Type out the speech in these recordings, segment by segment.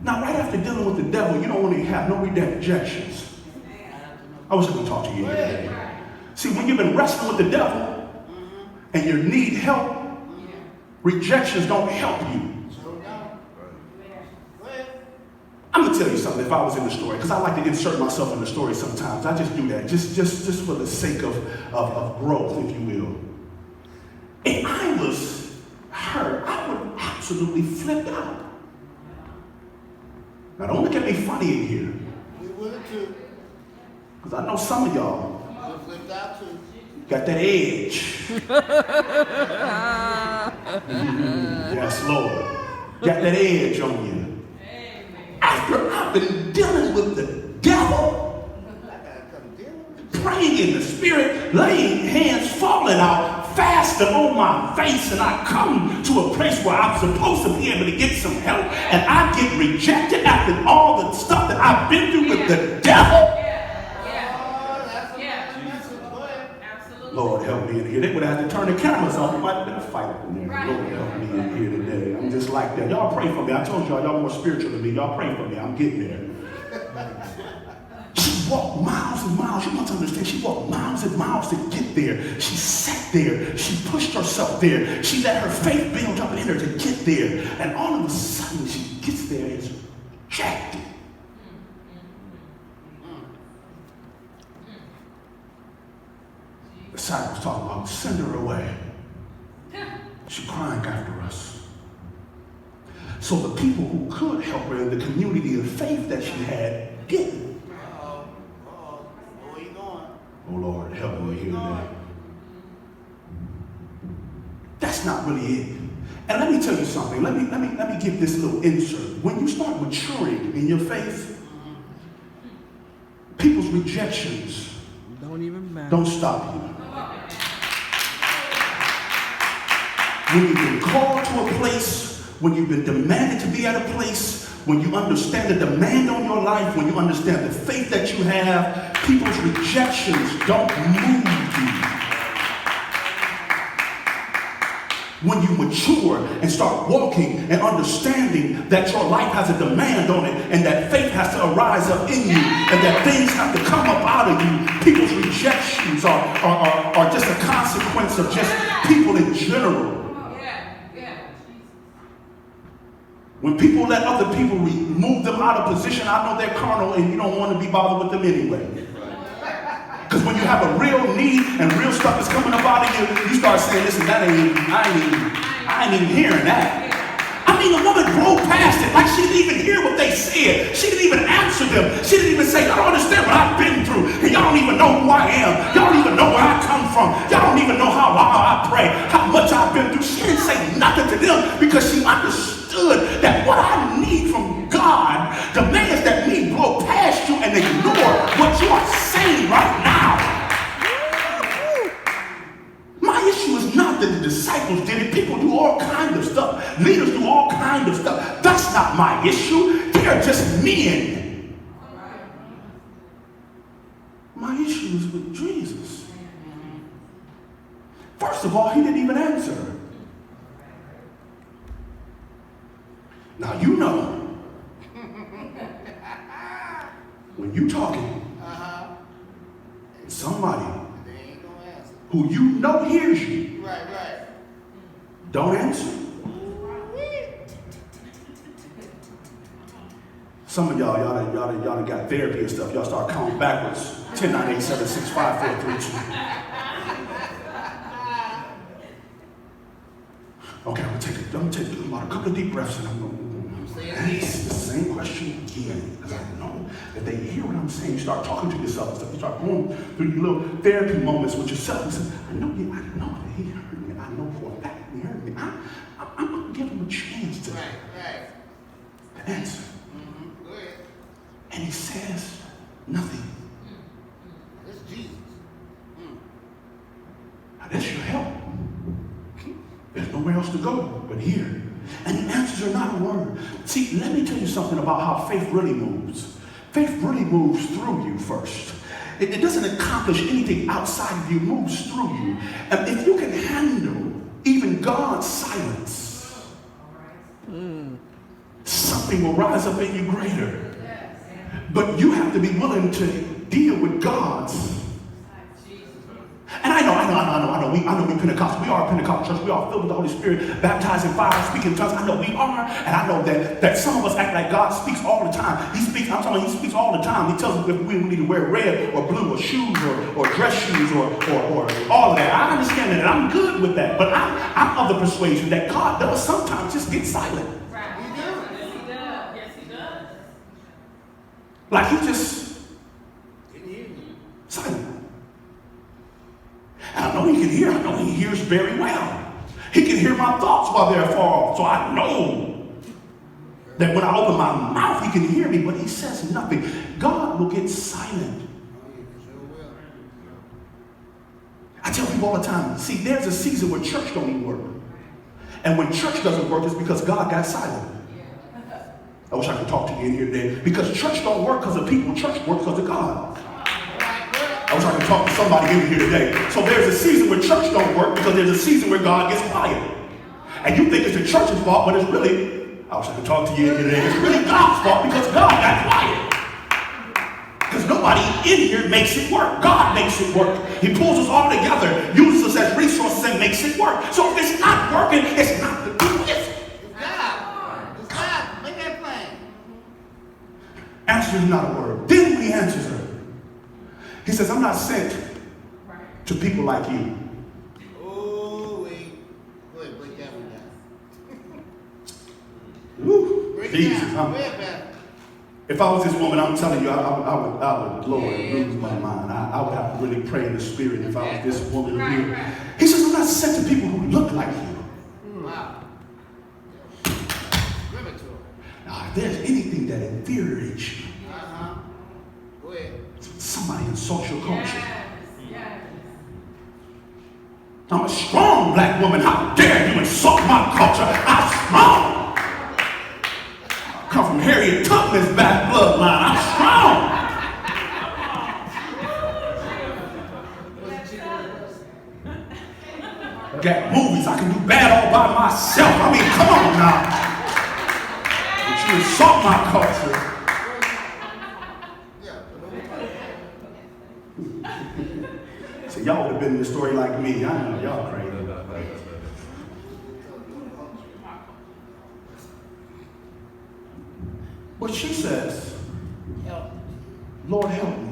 Now, right after dealing with the devil, you don't want to have no rejections. I was going to talk to you here today. See, when you've been wrestling with the devil and you need help, rejections don't help you. I'm going to tell you something if I was in the story, because I like to insert myself in the story sometimes. I just do that, just for the sake of growth, if you will. If I was hurt, I would absolutely flip out. Now, don't look at me funny in here. We would too. Because I know some of y'all Flipped out too. got that edge. Yes, Lord. Got that edge on you. After I've been dealing with the devil, praying in the spirit, laying hands, falling out faster on my face, and I come to a place where I'm supposed to be able to get some help, and I get rejected after all the stuff that I've been through with the devil. Lord, help me in here. They would have had to turn the cameras off. It might have been a fight up in there. Right. Lord, help me in here today. I'm just like that. Y'all pray for me. I told y'all more spiritual than me. Y'all pray for me. I'm getting there. She walked miles and miles. You must understand. She walked miles and miles to get there. She sat there. She pushed herself there. She let her faith build up in her to get there. And all of a sudden, she gets there and is rejected. The disciples talking about send her away. She's crying after us. So the people who could help her in the community of faith that she had didn't. Where you going? Oh Lord, help me here today. That's not really it. And let me tell you something. Let me give this little insert. When you start maturing in your faith, people's rejections don't stop you. When you've been called to a place, when you've been demanded to be at a place, when you understand the demand on your life, when you understand the faith that you have, people's rejections don't move you. When you mature and start walking and understanding that your life has a demand on it and that faith has to arise up in you and that things have to come up out of you, people's rejections are just a consequence of just people in general. When people let other people move them out of position, I know they're carnal and you don't want to be bothered with them anyway. Because when you have a real need and real stuff is coming up out of you, you start saying, listen, I ain't even hearing that. I mean, the woman drove past it like she didn't even hear what they said. She didn't even answer them. She didn't even say, y'all don't understand what I've been through. And y'all don't even know who I am. Y'all don't even know where I come from. Y'all don't even know how long I pray, how much I've been through. She didn't say nothing to them because she understood that what I need from God demands that me blow past you and ignore what you are saying right now. My issue is not that the disciples did it. People do all kinds of stuff. Leaders do all kinds of stuff. That's not my issue. They're just men. My issue is with Jesus. First of all, he didn't even answer her. Now you know, when you talking, somebody who you know hears you, don't answer. Some of y'all got therapy and stuff. Y'all start counting backwards. 10, 9, 8, 7, 6, 5, 4, 3, 2. Okay, I'm gonna take about a couple of deep breaths and I'm gonna ask the same question again, because I know that they hear what I'm saying. You start talking to yourself and stuff. You start going through your little therapy moments with yourself and say, I know that he heard me. I know for a fact he heard me. I'm gonna give him a chance to answer. And he says nothing. It's Jesus. Now that's your help. There's nowhere else to go but here. And the answers are not a word. See, let me tell you something about how faith really moves. Faith really moves through you first. It doesn't accomplish anything outside of you, it moves through you. And if you can handle even God's silence, something something will rise up in you greater. But you have to be willing to deal with God's. And I know we Pentecostal. We are a Pentecostal church. We are filled with the Holy Spirit, baptized in fire, speaking in tongues. I know we are. And I know that some of us act like God speaks all the time. He speaks all the time. He tells us if we need to wear red or blue or shoes or dress shoes or all of that. I understand that. And I'm good with that. But I'm of the persuasion that God does sometimes just get silent. Right. He does. Yes, he does. Yes, he does. Like he just silent. And I know he can hear. I know he hears very well. He can hear my thoughts while they're far off. So I know that when I open my mouth, he can hear me, but he says nothing. God will get silent. I tell people all the time, see, there's a season where church don't even work. And when church doesn't work, it's because God got silent. I wish I could talk to you in here today. Because church don't work because of people. Church works because of God. I wish I could talk to somebody in here today. So there's a season where church don't work because there's a season where God gets quiet. And you think it's the church's fault, but it's really, I wish I could talk to you in here today. It's really God's fault because God got quiet. Because nobody in here makes it work. God makes it work. He pulls us all together, uses us as resources, and makes it work. So if it's not working, it's not the people. It's God. It's God. Make that plain. answer is not a word. Then he answers her. He says, I'm not sent to people like you. Oh, wait. Go ahead, break that one down. Woo, Break Jesus. it down. Go ahead, Pastor. If I was this woman, I'm telling you, I would Lord, lose my mind. I would have to really pray in the spirit if I was this woman here. He says, I'm not sent to people who look like you. Wow. Give it to her. Now, if there's anything that infuriates you, Go ahead. somebody in social culture. Yes. I'm a strong black woman. How dare you insult my culture? I'm strong. I come from Harriet Tubman's back bloodline. I'm strong. Got movies. I can do bad all by myself. I mean, come on now. But you insult my culture. So y'all would have been in the story like me. I know y'all crazy. But she says, Lord help me.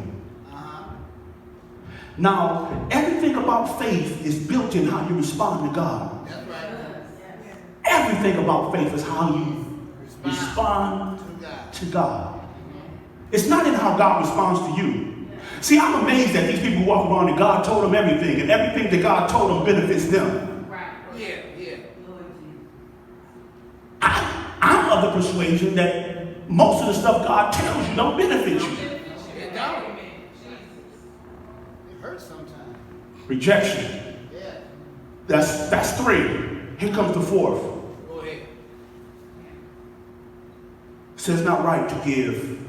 Now, everything about faith is built in how you respond to God. That's right. Everything about faith is how you respond to God. It's not in how God responds to you. See, I'm amazed at these people who walk around and God told them everything, and everything that God told them benefits them. Right. Yeah. I'm of the persuasion that most of the stuff God tells you don't benefit you. It don't. It hurts sometimes. Rejection. Yeah. That's 3. Here comes the 4th. Go ahead. It says it's not right to give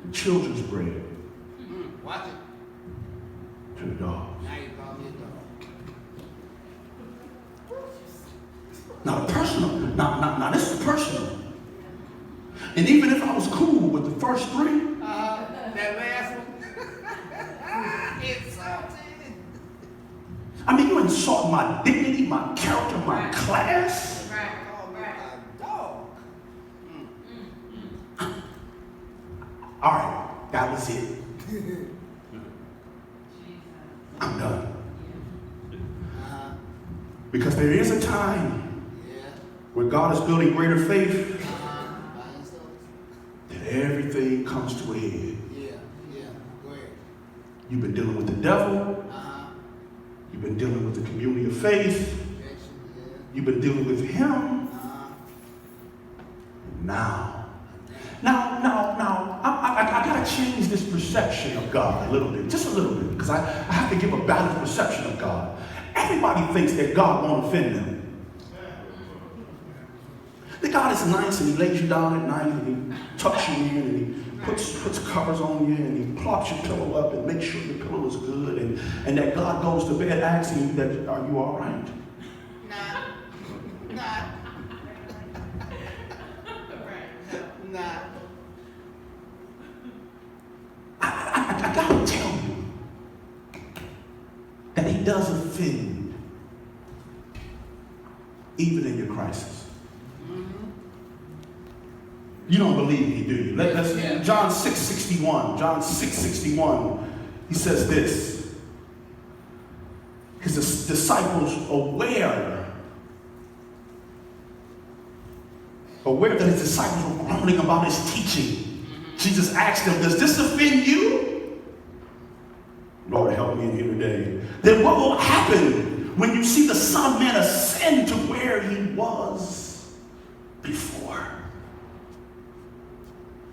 the children's bread Watch it. to the dogs. Now you call me a dog. Now the personal, now this is personal. And even if I was cool with the first 3, That last one. Insulted. I mean, you insult my dignity, my character, my class. Right. Call me a dog. All right, that was it. I'm done. Because there is a time Yeah. where God is building greater faith By yourself. that everything comes to a head. Yeah. Go ahead. You've been dealing with the devil. You've been dealing with the community of faith. You've been dealing with him. Now, I gotta change this perception of God a little bit, just a little bit, because I have to give a balanced perception of God. Everybody thinks that God won't offend them. That God is nice and he lays you down at night and he tucks you in and he puts covers on you and he plops your pillow up and makes sure your pillow is good and that God goes to bed asking you that, are you all right? Nah. does offend, even in your crisis. You don't believe me, do you? Let's John 6:61. John 6:61. He says this. His disciples aware that his disciples were grumbling about his teaching. Jesus asked them, does this offend you? Lord, help me in here today. Then what will happen when you see the Son of Man ascend to where he was before?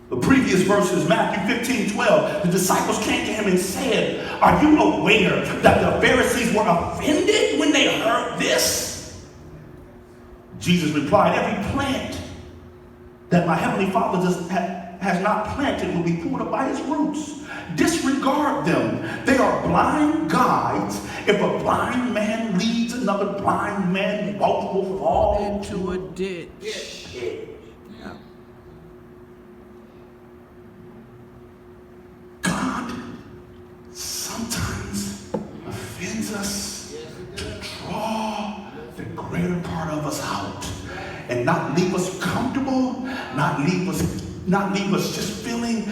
The previous verses, Matthew 15:12, the disciples came to him and said, are you aware that the Pharisees were offended when they heard this? Jesus replied, every plant that my heavenly Father has not planted will be pulled up by its roots. Disregard them. They are blind guides. If a blind man leads another blind man, both will fall into a ditch. Yeah. God sometimes offends us to draw the greater part of us out and not leave us comfortable, not leave us just feeling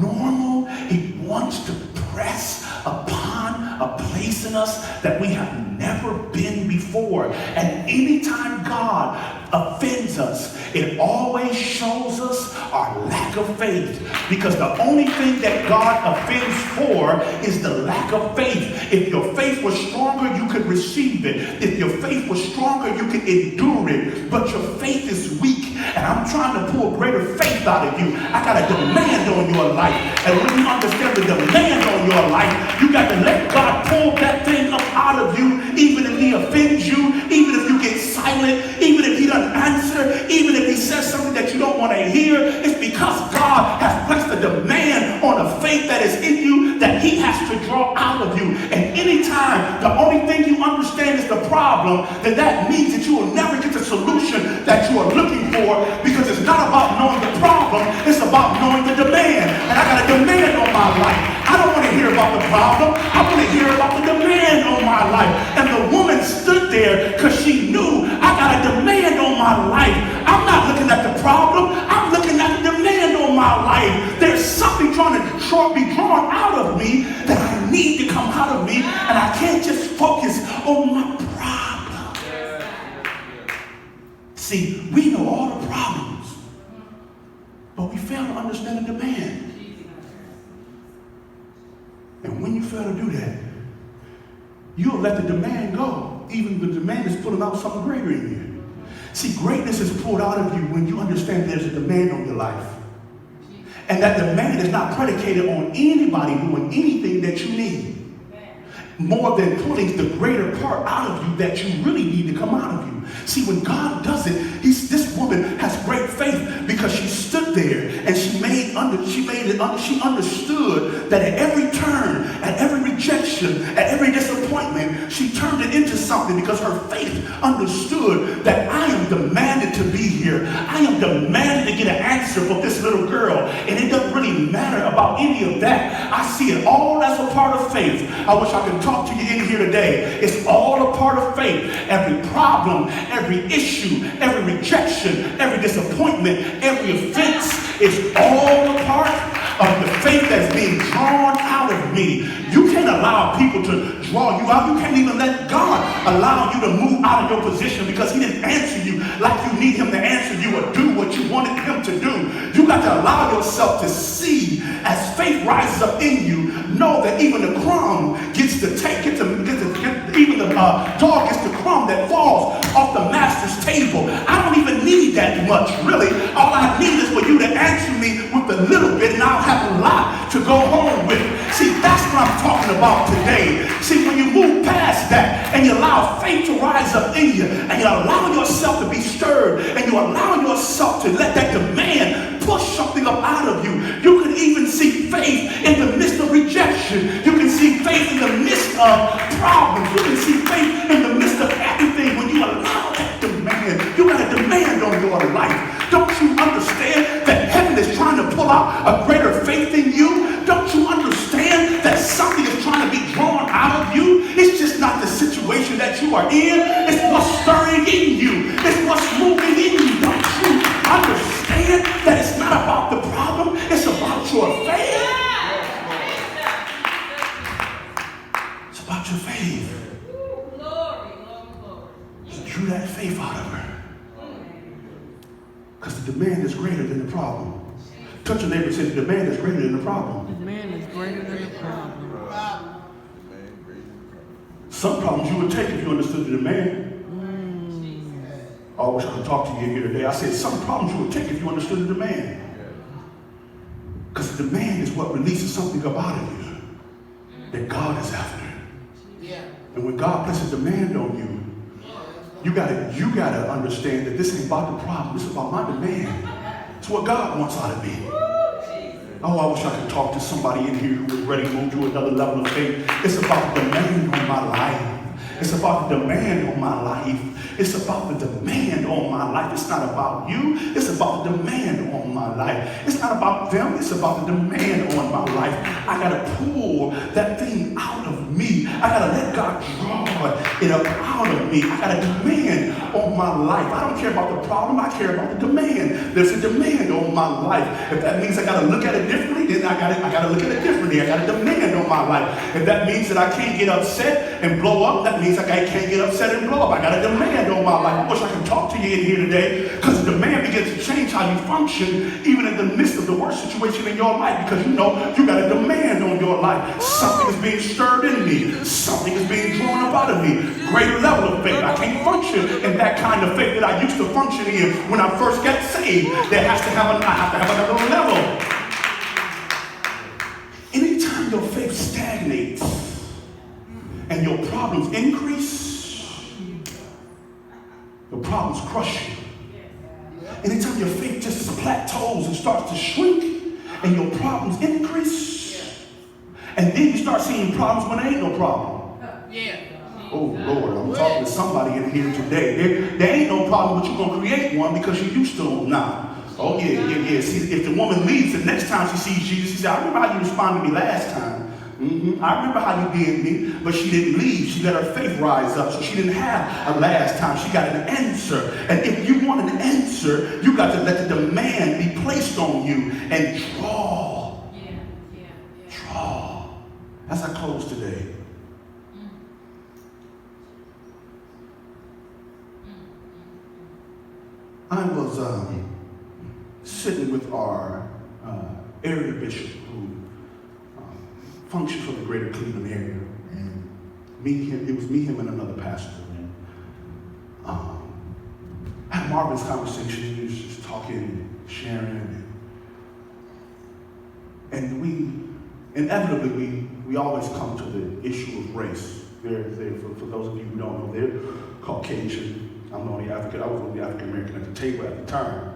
normal. He wants to press upon a place in us that we have never been before. And anytime God offends us, it always shows us our lack of faith, because the only thing that God offends for is the lack of faith. If your faith was stronger, you could receive it. If your faith was stronger, you could endure it. But your faith is weak, and I'm trying to pull greater faith out of you. I got a demand on your life, and when you understand the demand on your life, you got to let God pull that thing up out of you, even if he offends you, even if you get silent, even if he doesn't answer, even if he says something that you don't want to hear. It's because God has placed a demand on the faith that is in you that he has to draw out of you. And anytime the only thing you understand is the problem, then that means that you will never get the solution that you are looking for, because it's not about knowing the problem, it's about knowing the demand. And I got a demand on my life. I don't want to hear about the problem. I want to hear about the demand on my life. And the woman stood there because she knew, I got a demand on my life. I'm not looking at the problem. I'm looking at the demand on my life. There's something trying to be drawn out of me that I need to come out of me. And I can't just focus on my problem. See, we know all the problems, but we fail to understand the demand. And when you fail to do that, you'll let the demand go, even the demand is pulling out something greater in you. See, greatness is pulled out of you when you understand there's a demand on your life. And that demand is not predicated on anybody doing anything that you need, more than pulling the greater part out of you that you really need to come out of you. See, when God does it, this woman has great faith because she stood there and she understood that at every turn, at every rejection, at every disappointment, she turned it into something, because her faith understood that I am demanded to be here. I am demanded to get an answer for this little girl. And it doesn't really matter about any of that. I see it all as a part of faith. I wish I could talk to you in here today. It's all a part of faith. Every problem, every issue, every rejection, every disappointment, every offense is all a part of the faith that's being drawn out of me. You can't allow people to draw you out. You can't even let God allow you to move out of your position because he didn't answer you like you need him to answer you or do what you wanted him to do. You got to allow yourself to see, as faith rises up in you, know that even the crumb gets to take it, even the dog gets the crumb that falls off the master's table. I don't even need that much, really. All I need is for you to answer me with a little bit, and I'll have a lot to go home with. See, that's what I'm talking about today. See, when you move past that and you allow faith to rise up in you, and you allow yourself to be stirred, and you allow yourself to let that demand push something up out of you, you can even see faith in the midst of rejection. You can see faith in the midst of problems. You can see faith in the midst of everything when you allow that demand. You got a demand on your life. Don't you understand that heaven is trying to pull out a greater faith in you? Don't you understand that something is trying to be drawn out of you? It's just not that you are in. It's what's stirring in you. It's what's moving in you. Don't you understand that it's not about the problem? It's about your faith. It's about your faith. He drew that faith out of her. Because the demand is greater than the problem. Touch your neighbor and say, the demand is greater than the problem. The demand is greater than the problem. Some problems you would take if you understood the demand. I wish I could talk to you here today. I said some problems you would take if you understood the demand. Because the demand is what releases something up out of you that God is after. And when God places a demand on you, you gotta understand that this ain't about the problem. It's about my demand. It's what God wants out of me. Oh, I wish I could talk to somebody in here who was ready to move to another level of faith. It's about the demand on my life. It's about the demand on my life. It's about the demand on my life. It's not about you. It's about the demand on my life. It's not about them. It's about the demand on my life. I got to pull that thing out of me. I got to let God draw it up out of me. I got a demand on my life. I don't care about the problem. I care about the demand. There's a demand on my life. If that means I got to look at it differently, then I got to look at it differently. I got a demand on my life. If that means that I can't get upset and blow up, that means I can't get upset and blow up. I got a demand on my life. I wish I could talk to you in here today, because the demand begins to change how you function even in the midst of the worst situation in your life, because you know you got a demand on your life. Something is being stirred in me. Something is being drawn up out of me. Greater level of faith. I can't function in that kind of faith that I used to function in when I first got saved. I have to have another level. Anytime your faith stagnates and your problems increase, your problems crush you. Anytime your faith just plateaus and starts to shrink and your problems increase, and then you start seeing problems when there ain't no problem. Oh Lord, I'm talking to somebody in here today. There ain't no problem, but you're going to create one because you used to them now. Oh yeah. See, if the woman leaves, the next time she sees Jesus, she said, I remember how you responded to me last time. I remember how you did me, but she didn't leave. She let her faith rise up, so she didn't have a last time. She got an answer. And if you want an answer, you got to let the demand be placed on you and draw. Draw. As I close today, I was sitting with our area bishop who functioned for the greater Cleveland area, and it was me, him, and another pastor. And I had a marvelous conversation. He was just talking, sharing, and we inevitably we always come to the issue of race. For those of you who don't know, they're Caucasian. I'm the only African. I was the only African American at the table at the time,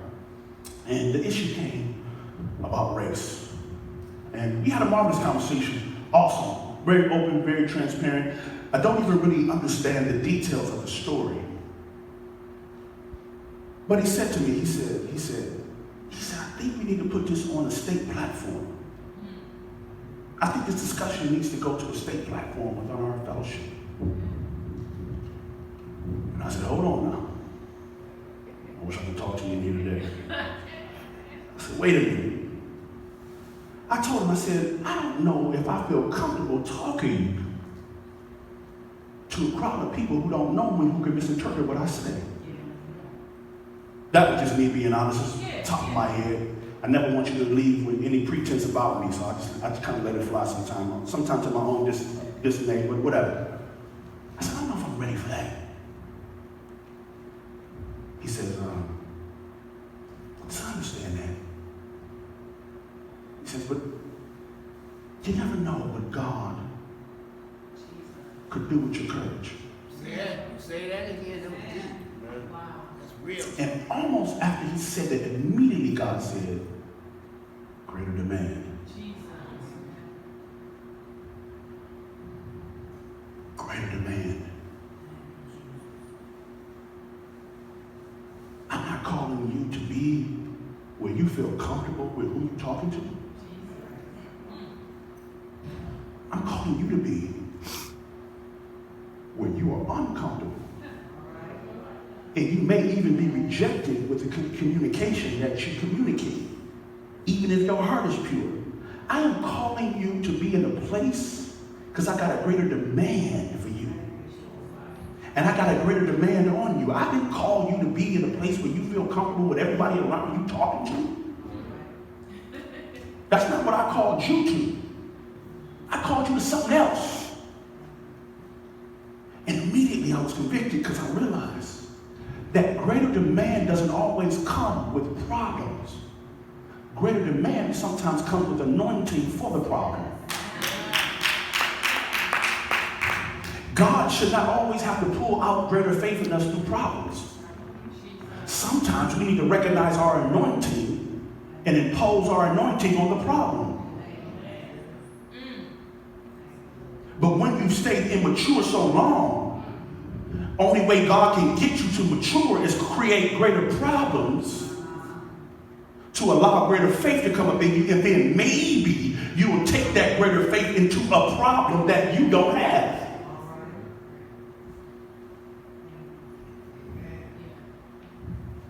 and the issue came about race. And we had a marvelous conversation, awesome, very open, very transparent. I don't even really understand the details of the story. But he said to me, he said, I think we need to put this on a state platform. I think this discussion needs to go to a state platform within our fellowship. And I said, hold on now. I wish I could talk to you in here today. I said, wait a minute. I told him, I said, I don't know if I feel comfortable talking to a crowd of people who don't know me, who can misinterpret what I say. That was just me being honest, just top of my head. I never want you to leave with any pretense about me, so I just kind of let it fly sometimes to my own dismay, but whatever. I said, I don't know if I'm ready for that. He says, I understand that. He says, but you never know what God could do with your courage. Say that again. Wow. That's real. And almost after he said that, immediately God said, greater demand. Greater demand. I'm not calling you to be where you feel comfortable with who you're talking to. I'm calling you to be where you are uncomfortable. And you may even be rejected with the communication that you communicate, even if your heart is pure. I am calling you to be in a place because I got a greater demand for you. And I got a greater demand on you. I didn't call you to be in a place where you feel comfortable with everybody around you talking to. That's not what I called you to. I called you to something else. And immediately I was convicted because I realized that greater demand doesn't always come with problems. Greater demand sometimes comes with anointing for the problem. God should not always have to pull out greater faith in us through problems. Sometimes we need to recognize our anointing and impose our anointing on the problem. But when you've stayed immature so long, only way God can get you to mature is create greater problems to allow greater faith to come up in you, and then maybe you will take that greater faith into a problem that you don't have.